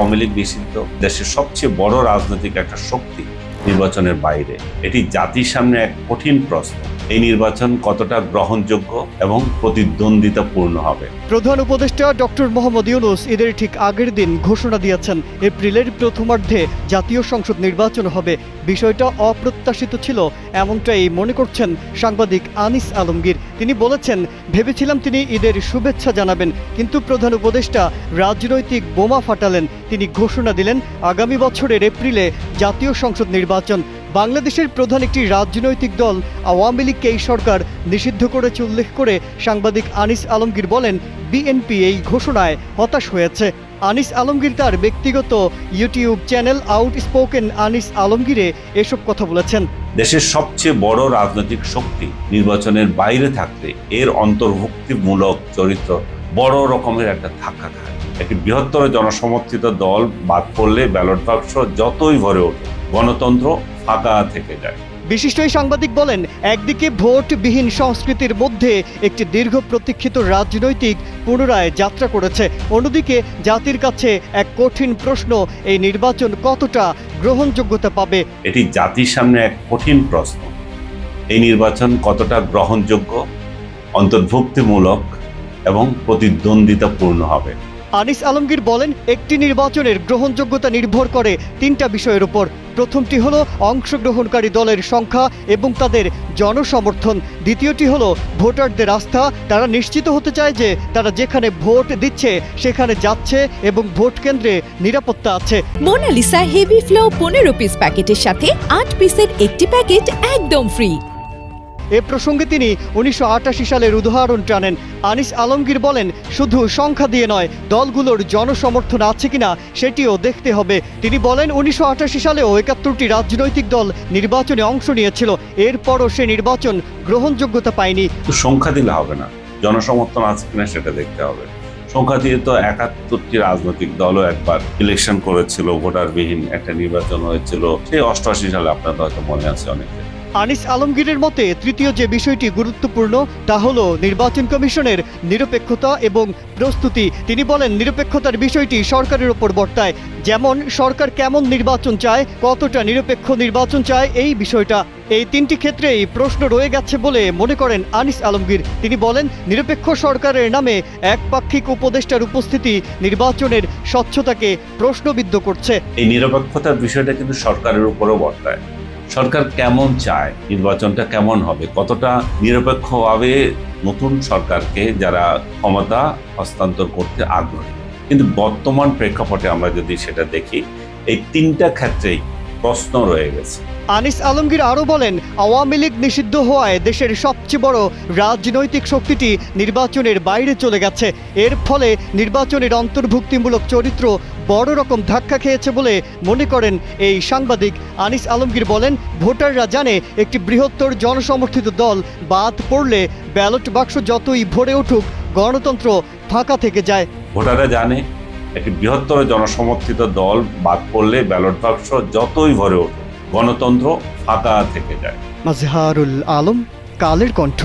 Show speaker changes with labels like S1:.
S1: আওয়ামী লীগ নিষিদ্ধ, দেশের সবচেয়ে বড় রাজনৈতিক একটা শক্তি নির্বাচনের বাইরে। এটি জাতির সামনে এক কঠিন প্রশ্ন, এই নির্বাচন কতটা গ্রহণযোগ্য এবং প্রতিদ্বন্দ্বিতাপূর্ণ হবে।
S2: প্রধান উপদেষ্টা ডক্টর মোহাম্মদ ইউনূস ঈদের ঠিক আগের দিন ঘোষণা দিয়েছেন এপ্রিলের প্রথমার্ধে জাতীয় সংসদ নির্বাচন হবে। বিষয়টা অপ্রত্যাশিত ছিল, এমনটাই মনে করছেন সাংবাদিক আনিস আলমগীর। তিনি বলেছেন, ভেবেছিলাম তিনি ঈদের শুভেচ্ছা জানাবেন, কিন্তু প্রধান উপদেষ্টা রাজনৈতিক বোমা ফাটালেন। তিনি ঘোষণা দিলেন আগামী বছরের এপ্রিলে জাতীয় সংসদ নির্বাচন। বাংলাদেশের প্রধান একটি রাজনৈতিক দল আওয়ামী লীগকে এই সরকার নিষিদ্ধ করেছে উল্লেখ করে সাংবাদিক আনিস আলমগীর বলেন, বিএনপি এই ঘোষণায় হতাশ হয়েছে। আনিস আলমগীর তার ব্যক্তিগত ইউটিউব চ্যানেল আউটস্পোকেন আনিস আলমগীরে এসব কথা বলেছেন।
S1: দেশের সবচেয়ে বড় রাজনৈতিক শক্তি নির্বাচনের বাইরে থাকতে এর অন্তর্ভুক্তিমূলক চরিত্র বড় রকমের একটা ধাক্কা খায়। একটি বৃহত্তর জনসমর্থিত দল বাদ পড়লে ব্যালট বাক্স যতই ভরে ওঠে, গণতন্ত্র ফাঁকা থেকে যায়।
S2: বিশিষ্ট এই সাংবাদিক বলেন, একদিকে ভোটবিহীন সংস্কৃতির মধ্যে একটি দীর্ঘ প্রতীক্ষিত রাজনৈতিক পুনরায় যাত্রা করেছে, অন্যদিকে জাতির কাছে এক কঠিন প্রশ্ন, এই নির্বাচন কতটা গ্রহণযোগ্যতা পাবে।
S1: এটি জাতির সামনে এক কঠিন প্রশ্ন, এই নির্বাচন কতটা গ্রহণযোগ্য, অন্তর্ভুক্তিমূলক এবং প্রতিদ্বন্দ্বিতাপূর্ণ হবে।
S2: আনিস আলমগীর বলেন, একটি নির্বাচনের গ্রহণযোগ্যতা নির্ভর করে তিনটা বিষয়ের উপর। প্রথমটি হলো অংশগ্রহণকারী দলের সংখ্যা এবং তাদের জনসমর্থন। দ্বিতীয়টি হলো ভোটারদের আস্থা, তারা নিশ্চিত হতে চায় যে তারা যেখানে ভোট দিচ্ছে সেখানে যাচ্ছে এবং ভোট কেন্দ্রে নিরাপত্তা আছে।
S3: মোনালিসা হেভি ফ্লো 15 পিস প্যাকেটের সাথে 8 পিসের একটি প্যাকেট একদম ফ্রি।
S2: এ প্রসঙ্গে তিনি 1988 সালের উদাহরণ টানেন। আনিস আলমগীর বলেন, শুধু সংখ্যা দিয়ে নয়, দলগুলোর জনসমর্থন আছে কিনা সেটিও দেখতে হবে। তিনি বলেন, 1988 সালেও 71টি রাজনৈতিক দল নির্বাচনে অংশ নিয়েছিল, এরপরও সে নির্বাচন গ্রহণযোগ্যতা পায়নি।
S1: সংখ্যা দিলে হবে না, জনসমর্থন আছে কিনা সেটা দেখতে হবে। সংখ্যা দিয়ে তো 71টি রাজনৈতিক দলও একবার ইলেকশন করেছিল, ভোটারবিহীন একটা নির্বাচন হয়েছিল সেই 88 সালে, আপনার হয়তো মনে আছে অনেকে।
S2: আনিস আলমগীরের মতে তৃতীয় যে বিষয়টি গুরুত্বপূর্ণ তা হলো নির্বাচন কমিশনের নিরপেক্ষতা এবং প্রস্তুতি। তিনি বলেন, নিরপেক্ষতার বিষয়টি সরকারের ওপর বর্তায়, যেমন সরকার কেমন নির্বাচন চায়, কতটা নিরপেক্ষ নির্বাচন চায়, এই বিষয়টা। এই তিনটি ক্ষেত্রেই প্রশ্ন রয়ে গেছে বলে মনে করেন আনিস আলমগীর। তিনি বলেন, নিরপেক্ষ সরকারের নামে একপাক্ষিক উপদেষ্টার উপস্থিতি নির্বাচনের স্বচ্ছতাকে প্রশ্নবিদ্ধ করছে।
S1: এই নিরপেক্ষতার বিষয়টা কিন্তু সরকারের উপরও বর্তায়। সরকার কেমন চায়, নির্বাচনটা কেমন হবে, কতটা নিরপেক্ষভাবে নতুন সরকারকে যারা ক্ষমতা হস্তান্তর করতে আগ্রহী। কিন্তু বর্তমান প্রেক্ষাপটে আমরা যদি সেটা দেখি, এই তিনটা ক্ষেত্রেই প্রশ্ন রয়ে গেছে।
S2: আনিস আলমগীর আরও বলেন, আওয়ামী লীগ নিষিদ্ধ হওয়ায় দেশের সবচেয়ে বড় রাজনৈতিক শক্তিটি নির্বাচনের বাইরে চলে গেছে। এর ফলে নির্বাচনের অন্তর্ভুক্তিমূলক চরিত্র বড় রকম ধাক্কা খেয়েছে বলে মনে করেন এই সাংবাদিক। আনিস আলমগীর বলেন, ভোটাররা জানে একটি বৃহত্তর জনসমর্থিত দল বাদ পড়লে ব্যালট বাক্স যতই ভরে উঠুক, গণতন্ত্র ফাঁকা থেকে যায়।
S1: ভোটাররা জানে একটি বৃহত্তর জনসমর্থিত দল বাদ পড়লে ব্যালট বাক্স যতই ভরে উঠুক, গণতন্ত্র ফাঁকা থেকে যায়।
S2: মাজহারুল আলম, কালের কণ্ঠ।